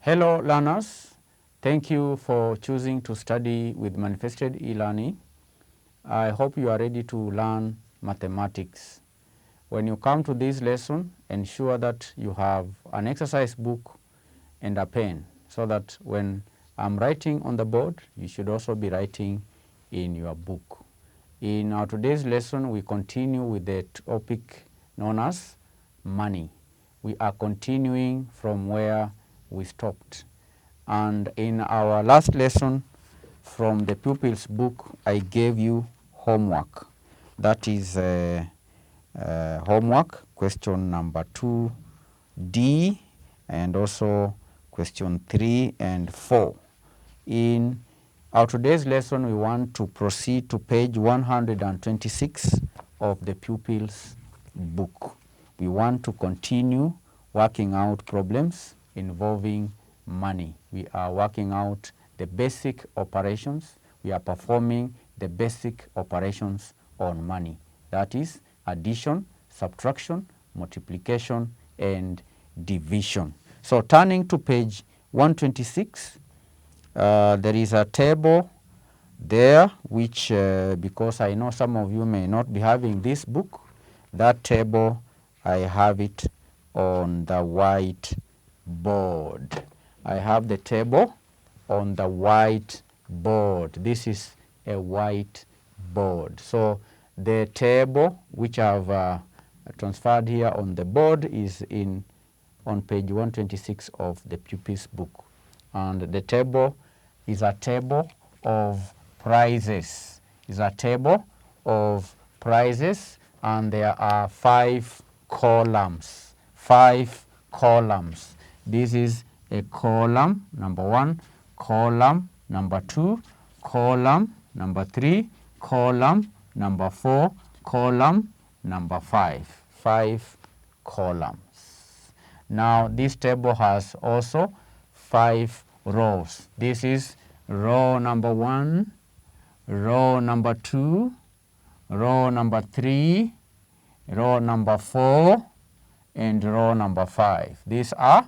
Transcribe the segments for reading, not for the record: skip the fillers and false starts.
Hello learners, thank you for choosing to study with manifested e-learning. I hope you are ready to learn mathematics. When you come to this lesson, ensure that you have an exercise book and a pen so that when I'm writing on the board, you should also be writing in your book. In our today's lesson, we continue with the topic known as money. We are continuing from where we stopped. And in our last lesson from the pupil's book, I gave you homework. That is homework, question number 2D, and also question 3 and 4. In our today's lesson, we want to proceed to page 126 of the pupil's book. We want to continue working out problems involving money. We are working out the basic operations. We are performing the basic operations on money. That is addition, subtraction, multiplication, and division. So turning to page 126, there is a table there which, because I know some of you may not be having this book, that table, I have it on the white board. I have the table on the white board. This is a white board. So the table which I've transferred here on the board is on page 126 of the pupil's book. And the table is a table of prices. It's a table of prices, and there are 5 columns. 5 columns. This is a column number 1, column number 2, column number 3, column number 4, column number 5. 5 columns. Now this table has also 5 rows. This is row number 1, row number 2, row number 3, row number 4, and row number 5. These are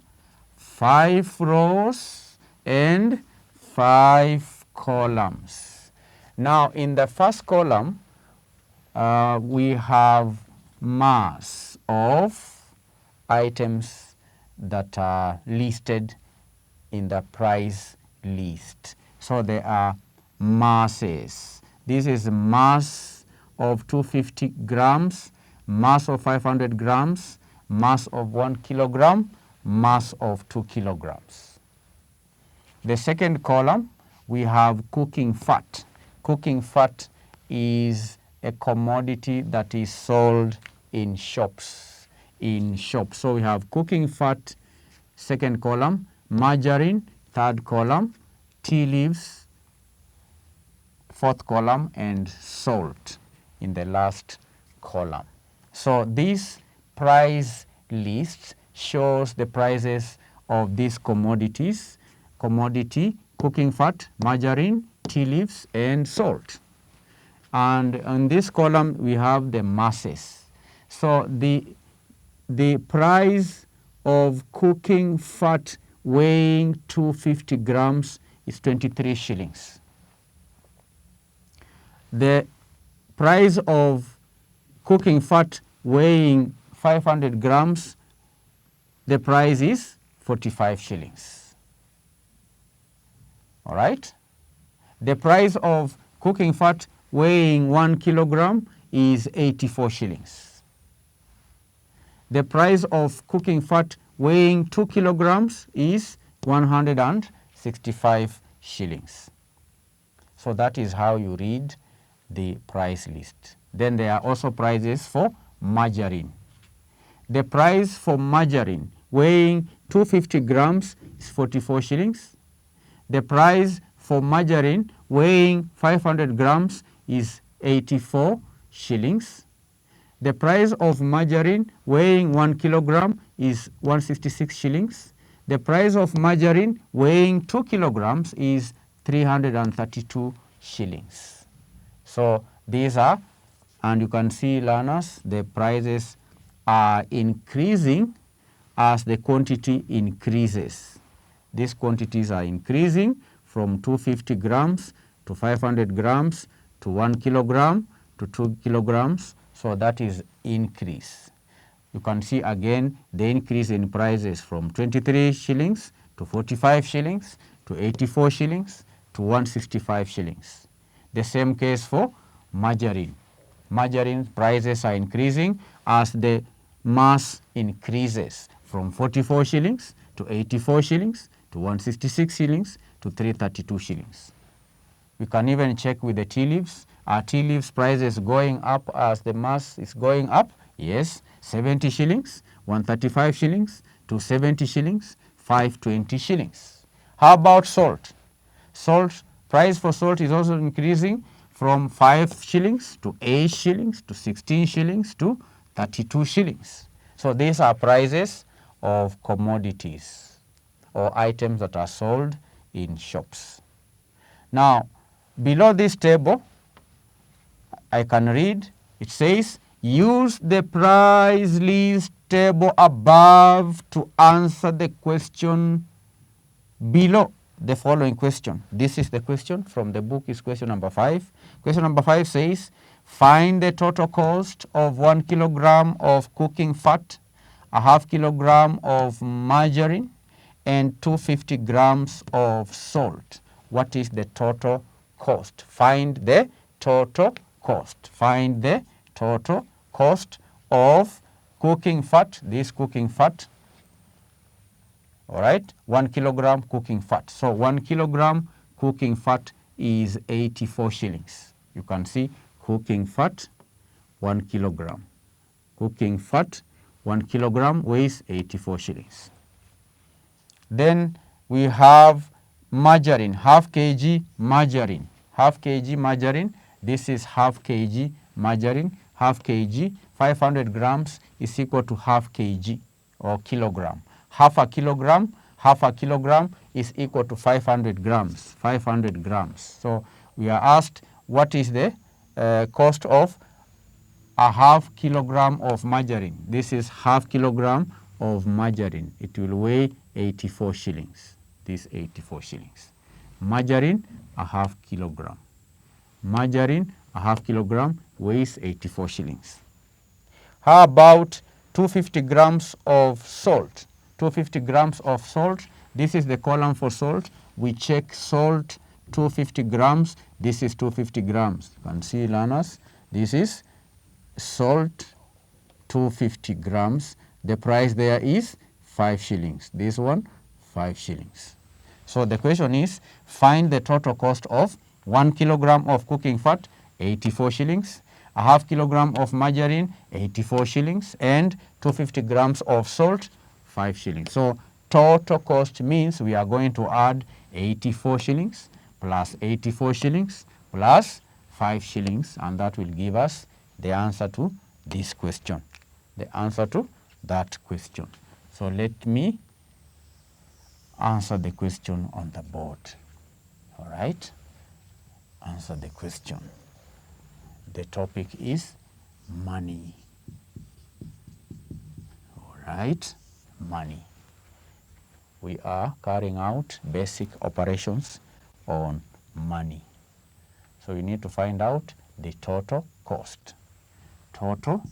5 rows and 5 columns. Now in the first column, we have mass of items that are listed in the price list. So there are masses. This is mass of 250 grams, mass of 500 grams, mass of 1 kilogram, mass of 2 kilograms. The second column, we have cooking fat. Cooking fat is a commodity that is sold in shops. So we have cooking fat, second column, margarine, third column, tea leaves, fourth column, and salt in the last column. So this price list shows the prices of these commodities: commodity, cooking fat, margarine, tea leaves, and salt. And in this column we have the masses. So the price of cooking fat weighing 250 grams is 23 shillings. The price of cooking fat weighing 500 grams, the price is 45 shillings. All right? The price of cooking fat weighing 1 kilogram is 84 shillings. The price of cooking fat weighing 2 kilograms is 165 shillings. So that is how you read the price list. Then there are also prices for margarine. The price for margarine weighing 250 grams is 44 shillings. The price for margarine weighing 500 grams is 84 shillings. The price of margarine weighing 1 kilogram is 166 shillings. The price of margarine weighing 2 kilograms is 332 shillings. So these are, and you can see, learners, the prices are increasing as the quantity increases. These quantities are increasing from 250 grams to 500 grams to 1 kilogram to 2 kilograms. So that is increase. You can see again the increase in prices from 23 shillings to 45 shillings to 84 shillings to 165 shillings. The same case for margarine. Margarine prices are increasing as the mass increases from 44 shillings to 84 shillings to 166 shillings to 332 shillings. We can even check with the tea leaves. Are tea leaves prices going up as the mass is going up? Yes, 70 shillings, 135 shillings, 270 shillings, 520 shillings. How about salt? Salt, price for salt is also increasing from 5 shillings to 8 shillings to 16 shillings to 32 shillings. So these are prices of commodities or items that are sold in shops. Now, below this table, I can read, it says, use the price list table above to answer the question below the following question. This is the question from the book, is question number 5. Question number 5 says, find the total cost of 1 kilogram of cooking fat, a half kilogram of margarine, and 250 grams of salt. What is the total cost? Find the total cost. Find the total cost of cooking fat, this cooking fat, all right, 1 kilogram cooking fat. So 1 kilogram cooking fat is 84 shillings. You can see cooking fat, 1 kilogram. Cooking fat, 1 kilogram weighs 84 shillings. Then we have margarine, half kg margarine. Half kg margarine, this is half kg margarine. Half kg, 500 grams is equal to half kg or kilogram. Half a kilogram is equal to 500 grams. 500 grams. So we are asked what is the cost of a half kilogram of margarine. This is half kilogram of margarine. It will weigh 84 shillings. This 84 shillings. Margarine, a half kilogram. Margarine, a half kilogram, weighs 84 shillings. How about 250 grams of salt? 250 grams of salt. This is the column for salt. We check salt, 250 grams. This is 250 grams. You can see, learners, this is salt, 250 grams. The price there is 5 shillings. This one, 5 shillings. So the question is, find the total cost of 1 kilogram of cooking fat, 84 shillings, a half kilogram of margarine, 84 shillings, and 250 grams of salt, 5 shillings. So total cost means we are going to add 84 shillings plus 84 shillings plus 5 shillings, and that will give us the answer to this question, the answer to that question. So let me answer the question on the board. All right, answer the question. The topic is money. All right, money. We are carrying out basic operations on money. So you need to find out the total cost. Total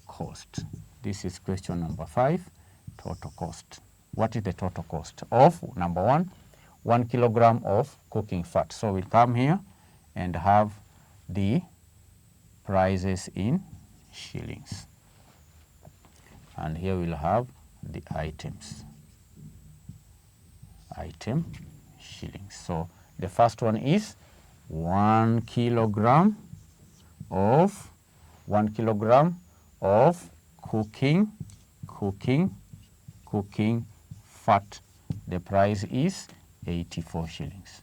cost. This is question number 5, total cost. What is the total cost of, number 1, 1 kilogram of cooking fat? So we'll come here and have the prices in shillings. And here we'll have the items. Item, shillings. So the first one is 1 kilogram of cooking fat. The price is 84 shillings.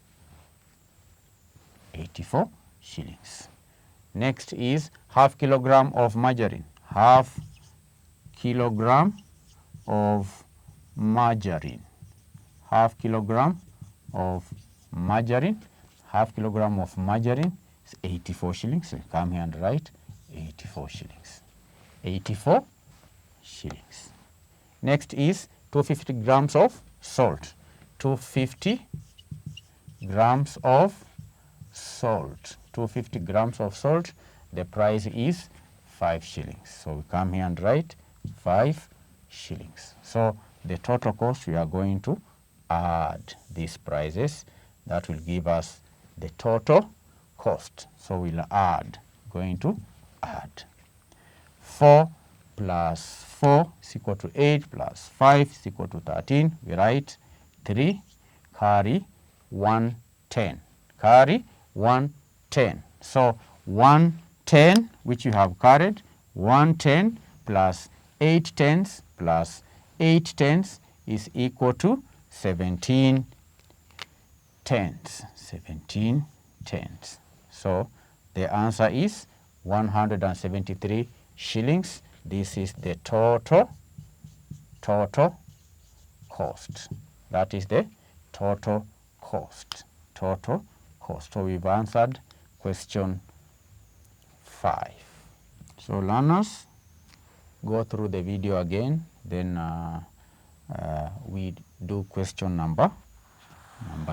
84 shillings. Next is half kilogram of margarine. Half kilogram of margarine. Half kilogram of margarine. Half kilogram of margarine is 84 shillings. So come here and write 84 shillings. 84 shillings. Next is 250 grams of salt. 250 grams of salt. 250 grams of salt. The price is 5 shillings. So we come here and write 5 shillings. So the total cost, we are going to add these prices. That will give us the total cost. So we'll add, going to add. 4 plus 4 is equal to 8 plus 5 is equal to 13. We write 3, carry 110. Carry 110. So 110, which you have carried, 110 plus 8 tens plus 8 tens is equal to 17 tens. 17 tens. So the answer is 173 shillings. This is the total cost. That is the total cost. Total cost. So we've answered question 5. So learners, go through the video again. Then we do question number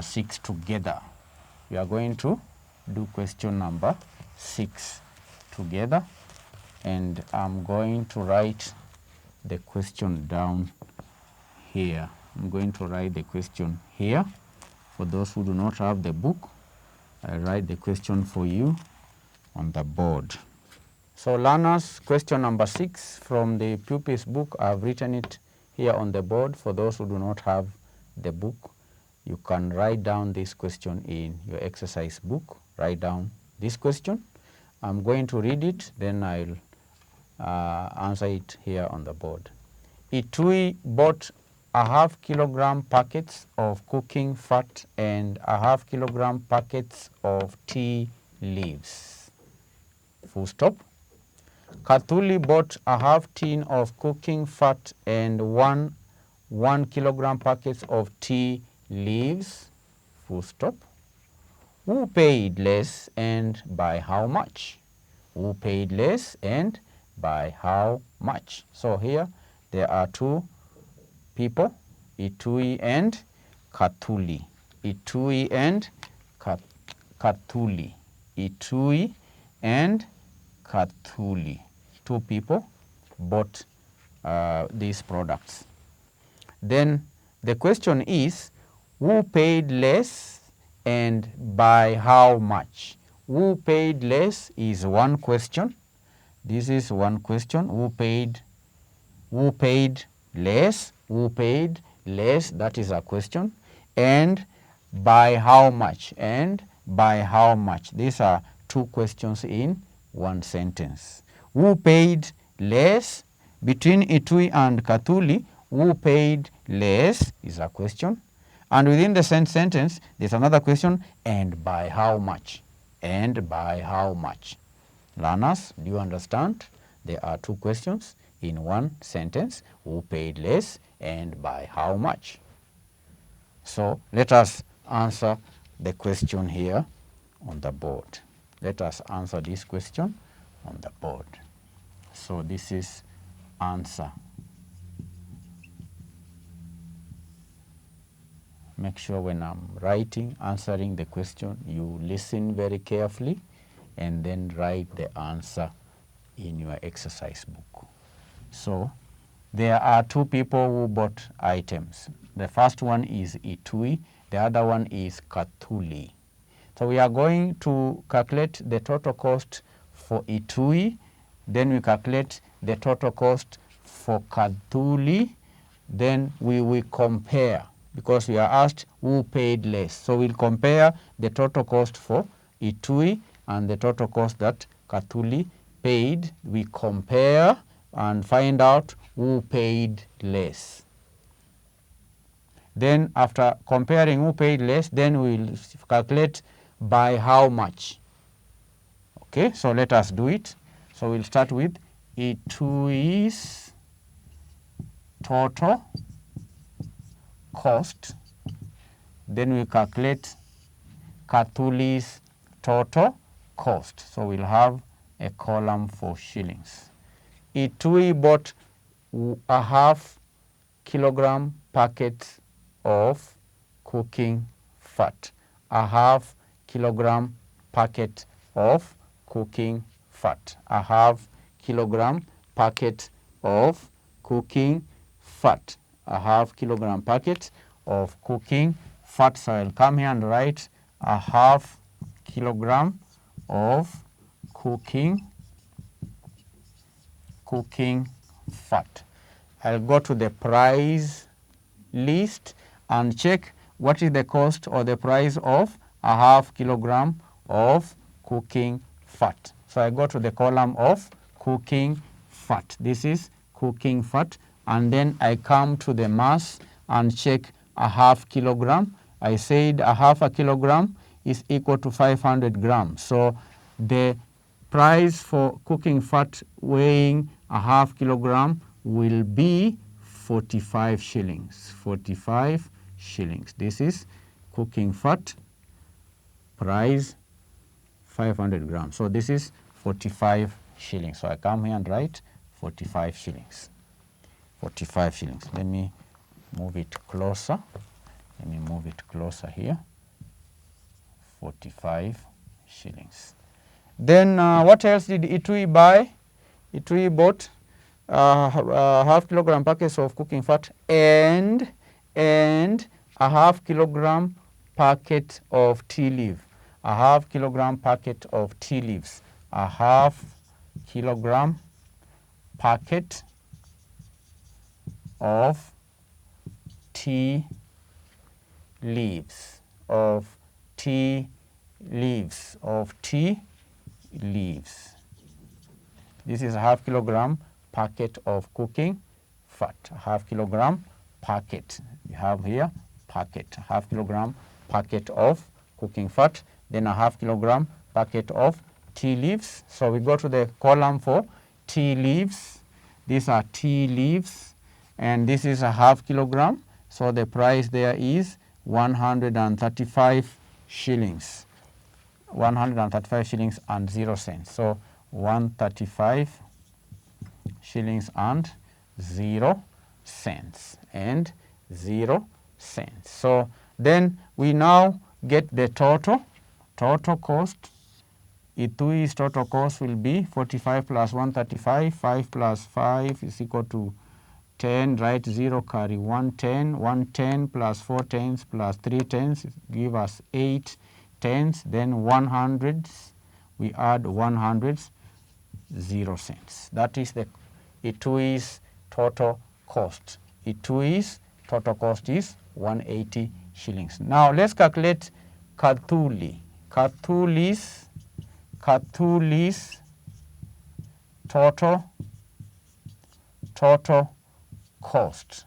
6 together. We are going to do question number 6 together, and I'm going to write the question down here. I'm going to write the question here. For those who do not have the book, I write the question for you on the board. So learners, question number 6 from the pupils book, I've written it here on the board. For those who do not have the book, you can write down this question in your exercise book. Write down this question. I'm going to read it, then I'll answer it here on the board. Itui bought a half kilogram packets of cooking fat and a half kilogram packets of tea leaves. Full stop. Kathuli bought a half tin of cooking fat and 1 kilogram packets of tea leaves. Full stop. Who paid less and by how much? Who paid less and by how much? So here there are 2 people, Itui and Kathuli. Itui and Kathuli. Itui and Kathuli. 2 people bought these products. Then the question is, who paid less and by how much? Who paid less is one question. This is one question. Who paid less? Who paid less? That is a question. And by how much? And by how much? These are 2 questions in one sentence. Who paid less? Between Itui and Kathuli, who paid less is a question. And within the same sentence, there's another question, and by how much? And by how much? Learners, do you understand? There are 2 questions in one sentence. Who paid less and by how much? So let us answer the question here on the board. Let us answer this question on the board. So this is answer. Make sure when I'm writing, answering the question, you listen very carefully and then write the answer in your exercise book. So there are 2 people who bought items. The first one is Itui, the other one is Kathuli. So we are going to calculate the total cost for Itui, then we calculate the total cost for Kathuli, then we will compare, because we are asked who paid less. So we'll compare the total cost for Itui and the total cost that Kathuli paid. We compare and find out who paid less. Then after comparing who paid less, then we'll calculate by how much. Okay, so let us do it. So we'll start with Itui's total cost. Then we calculate Kathuli's total cost. So we'll have a column for shillings. Itui bought a half kilogram packet of cooking fat. A half kilogram packet of cooking fat. A half kilogram packet of cooking fat. A half kilogram packet of cooking fat. So I'll come here and write a half kilogram of cooking fat. I'll go to the price list and check what is the cost or the price of a half kilogram of cooking fat. So I go to the column of cooking fat. This is cooking fat, and then I come to the mass and check a half kilogram. I said a half a kilogram is equal to 500 grams. So the price for cooking fat weighing a half kilogram will be 45 shillings. 45 shillings. This is cooking fat price 500 grams. So this is 45 shillings. So I come here and write 45 shillings. 45 shillings. Let me move it closer. Let me move it closer here. 45 shillings. Then what else did Itui buy? Itui bought half kilogram packets of cooking fat and a half kilogram packet of tea leaf. A half kilogram packet of tea leaves. A half kilogram packet of tea leaves. Of tea leaves. Of tea leaves. This is a half kilogram packet of cooking fat. A half kilogram packet. You have here packet. Half kilogram packet of cooking fat. Then a half kilogram packet of tea leaves. So we go to the column for tea leaves. These are tea leaves, and this is a half kilogram. So the price there is 135 shillings. 135 shillings and 0 cents. So 135 shillings and 0 cents and 0 cents. So then we now get the total cost. Itui's total cost will be 45 plus 135. 5 plus 5 is equal to 10. Write 0, carry 110. 110 plus 4 tens plus 3 tens give us 8 tens. Then 100s, we add 100s, 0 cents. That is the Itui's total cost. Itui's total cost is 180 shillings. Now let's calculate Kathuli. Kathuli's total cost.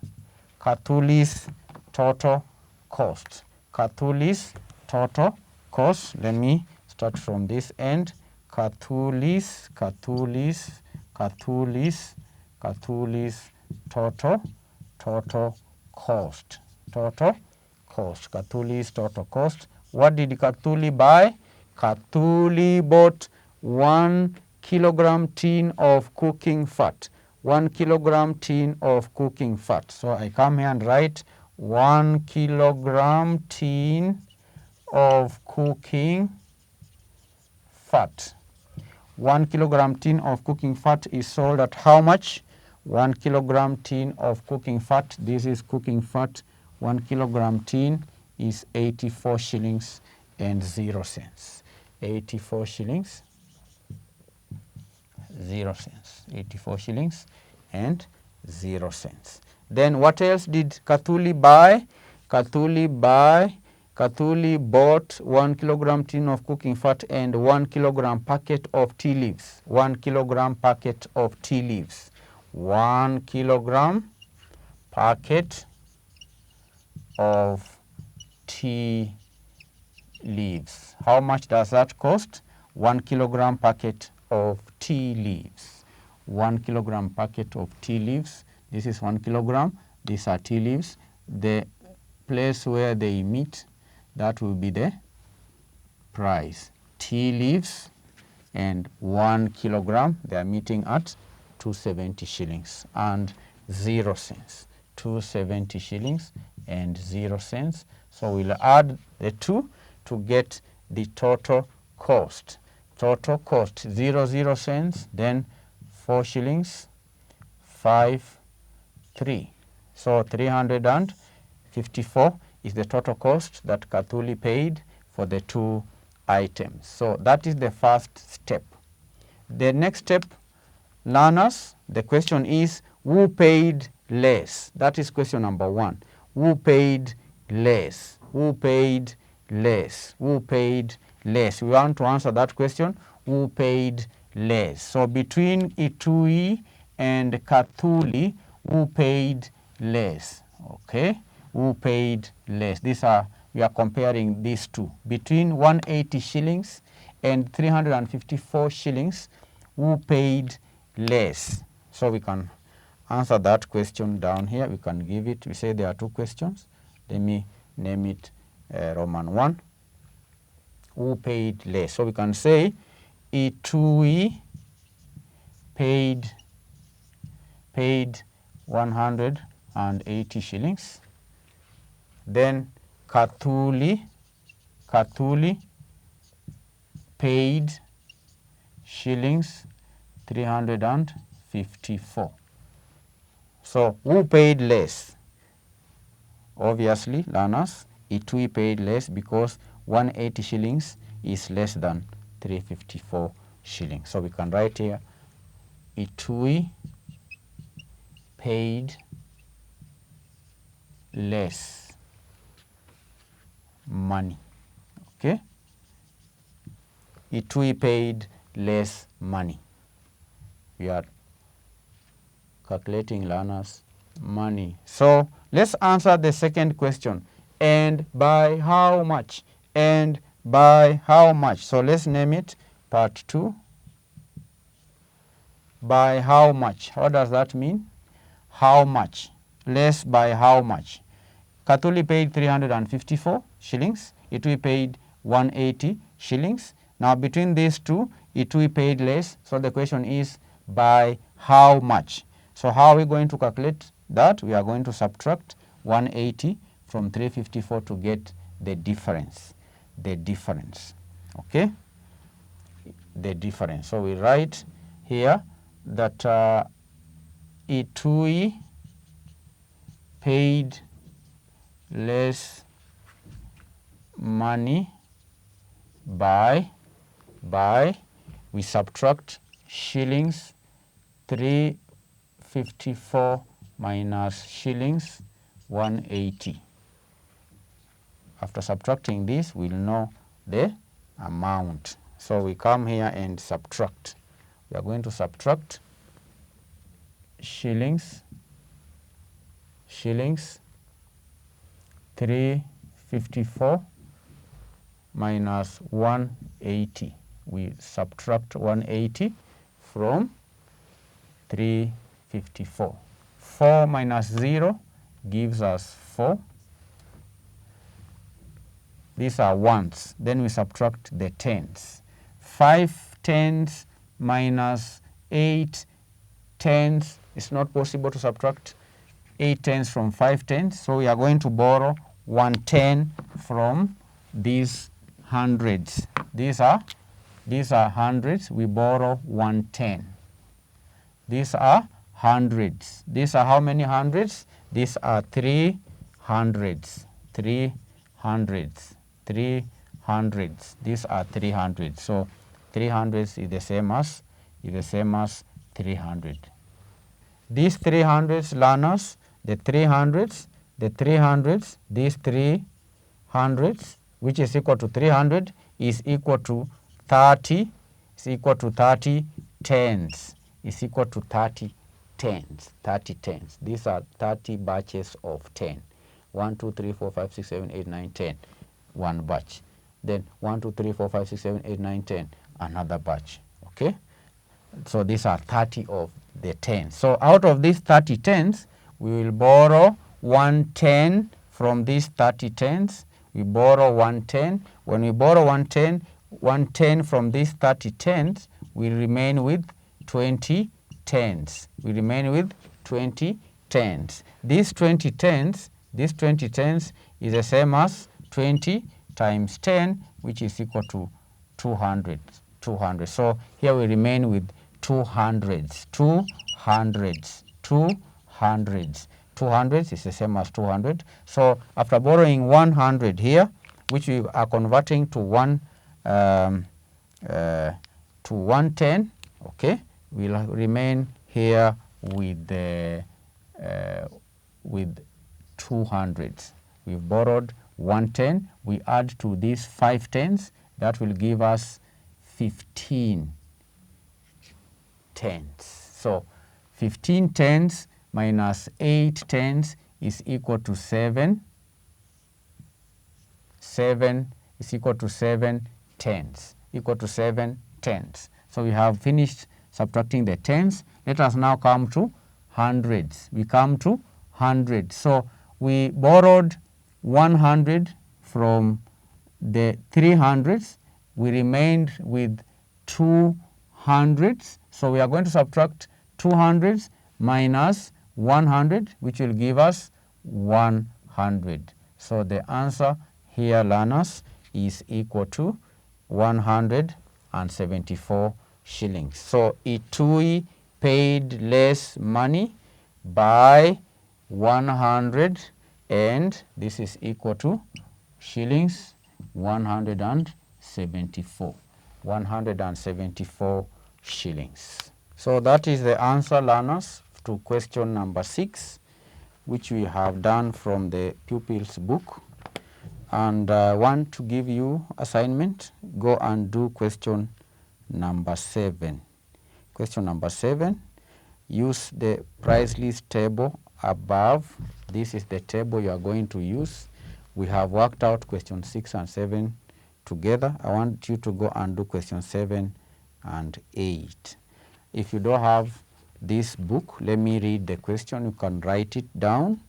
Kathuli's total cost. Kathuli's total cost. Let me start from this end. Kathuli's total cost. Kathuli's total cost. What did Kathuli buy? Kathuli bought 1 kilogram tin of cooking fat. 1 kilogram tin of cooking fat. So I come here and write 1 kilogram tin of cooking fat. 1 kilogram tin of cooking fat is sold at how much? 1 kilogram tin of cooking fat. This is cooking fat. 1 kilogram tin is 84 shillings and 0 cents. 84 shillings, 0 cents. 84 shillings and 0 cents. Then what else did Kathuli buy? Kathuli bought 1 kilogram tin of cooking fat and 1 kilogram packet of tea leaves. 1 kilogram packet of tea leaves. 1 kilogram packet of tea leaves. How much does that cost? 1 kilogram packet of tea leaves. 1 kilogram packet of tea leaves. This is 1 kilogram. These are tea leaves. The place where they meet, that will be the price. Tea leaves and 1 kilogram, they are meeting at 270 shillings. And 0 cents. 270 shillings and 0 cents. So we'll add the two to get the total cost. Total cost 0 cents, then 4 shillings 5 3. So 354 is the total cost that Kathuli paid for the two items. So that is the first step. The next step, learners, the question is who paid less? That is question number 1. Who paid less? Who paid less? Who paid less? We want to answer that question. Who paid less? So between Itui and Kathuli, who paid less? Okay, who paid less? We are comparing these two. Between 180 shillings and 354 shillings, who paid less? So we can answer that question down here. We can give it, we say there are two questions. Let me name it Roman 1. Who paid less? So we can say Itui paid 180 shillings. Then Kathuli paid shillings 354. So who paid less? Obviously, learners, Itui paid less because 180 shillings is less than 354 shillings. So we can write here Itui paid less money. Okay? Itui paid less money. We are calculating learners' money. So let's answer the second question. And by how much? And by how much? So let's name it part 2. By how much? What does that mean? How much? Less by how much? Kathuli paid 354 shillings. Itui paid 180 shillings. Now between these two, Itui paid less. So the question is by how much? So how are we going to calculate that? We are going to subtract 180 from 354 to get the difference. The difference. Okay? The difference. So we write here that Itui paid less money by we subtract shillings 354 minus shillings 180. After subtracting this, we'll know the amount. So we come here and subtract. We are going to subtract shillings 354 minus 180. We subtract 180 from 354. 4 minus 0 gives us 4. These are ones. Then we subtract the tens. 5 tens minus 8 tens. It's not possible to subtract 8 tens from 5 tens. So we are going to borrow 110 from these hundreds. These are hundreds. We borrow 110. These are hundreds. These are how many hundreds? These are 3 hundreds. 3 hundreds. 3 hundreds. These are 300. So 300 is the same as 300. These 300s, learners, the 300s, these 300s, which is equal to 300, is equal to 30, is equal to 30 tens, is equal to 30 tens, 30 tens. These are 30 batches of 10. 1, 2, 3, 4, 5, 6, 7, 8, 9, 10. One batch. Then 1, 2, 3, 4, 5, 6, 7, 8, 9, 10. Another batch. Okay? So these are 30 of the 10. So out of these 30 tens, we will borrow 110 from these 30 tens. We borrow 110. When we borrow 110 from these 30 tens, we remain with 20 tens. We remain with 20 tens. This 20 tens is the same as 20 times 10, which is equal to 200. So here we remain with 200s. 200s is the same as 200. So after borrowing 100 here, which we are converting to 110, okay, we'll remain here with 200s. We've borrowed 110. We add to these 5 tens. That will give us 15 tens. So 15 tens minus 8 tens is equal to 7. 7 is equal to 7 tens. So we have finished subtracting the tens. Let us now come to hundreds. We come to hundreds. So we borrowed 100 from the 300s. We remained with 200s. So we are going to subtract 200s minus 100, which will give us 100. So the answer here, learners, is equal to 174 shillings. So Itui paid less money by 100, and this is equal to shillings 174. 174 shillings. So that is the answer, learners, to question number 6, which we have done from the pupil's book. And I want to give you assignment. Go and do question number 7. Question number 7, use the price list table above. This is the table you are going to use. We have worked out question 6 and 7 together. I want you to go and do question 7 and 8. If you don't have this book, let me read the question. You can write it down.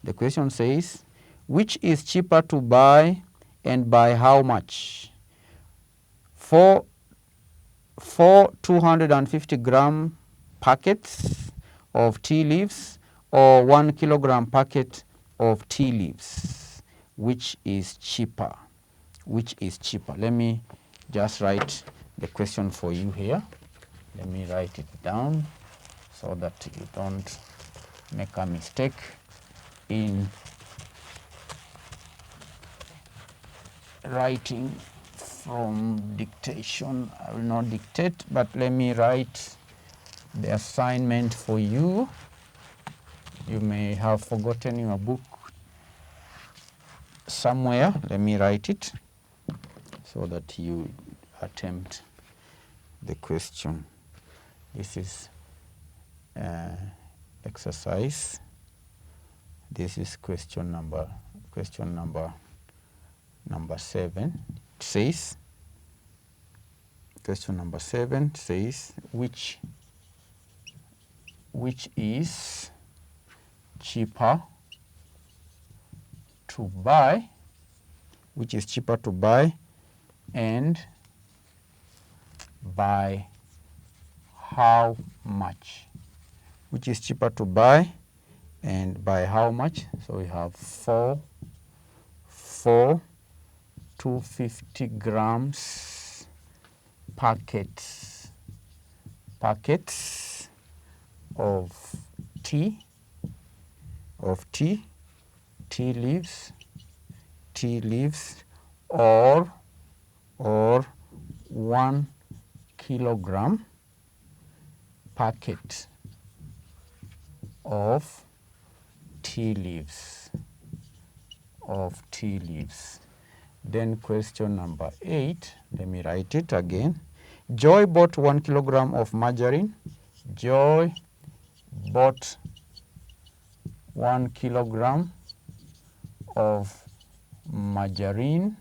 The question says, which is cheaper to buy and by how much? Four 250-gram packets of tea leaves or 1 kilogram packet of tea leaves. Which is cheaper? Which is cheaper? Let me just write the question for you here. Let me write it down so that you don't make a mistake in writing from dictation. I will not dictate, but let me write the assignment for you. You may have forgotten your book somewhere. Let me write it so that you attempt the question. This is exercise. This is question number 7. It says, question number 7 says, which is cheaper to buy, and by how much? Which is cheaper to buy and by how much? So we have 4 250 grams packets of tea leaves or 1 kilogram packet of tea leaves. Then question number 8, let me write it again. Joy bought 1 kilogram of margarine. Joy bought 1 kilogram of margarine,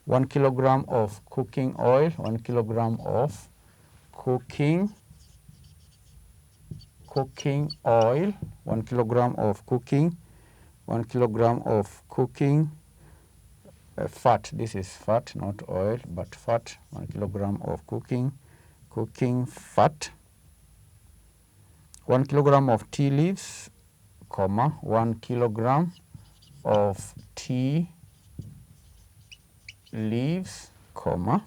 1 kilogram of cooking oil, 1 kilogram of cooking oil, 1 kilogram of cooking, 1 kilogram of cooking fat. This is fat, not oil, but fat. 1 kilogram of cooking fat. 1 kilogram of tea leaves, comma, 1 kilogram of tea leaves, comma,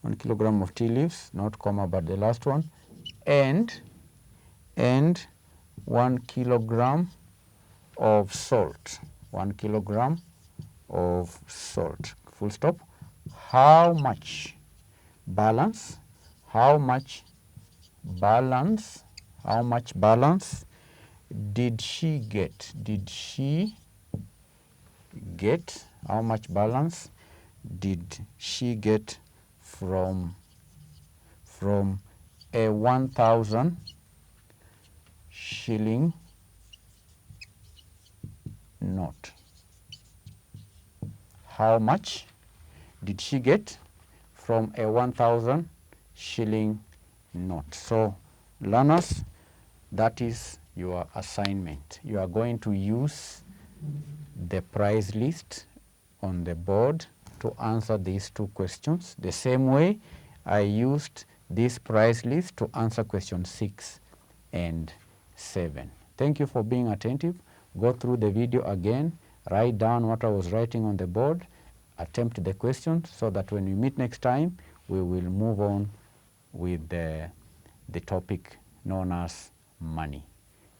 1 kilogram of tea leaves, not comma but the last one, and 1 kilogram of salt, 1 kilogram of salt, full stop. How much balance, how much balance did she get? Did she get, how much balance did she get from a 1,000 shilling note? How much did she get from a 1,000 shilling note? So learners, that is your assignment. You are going to use the price list on the board to answer these two questions, the same way I used this price list to answer question 6 and 7. Thank you for being attentive. Go through the video again, write down what I was writing on the board, attempt the questions so that when we meet next time, we will move on with the topic known as money.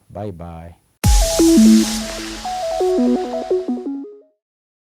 Bye-bye.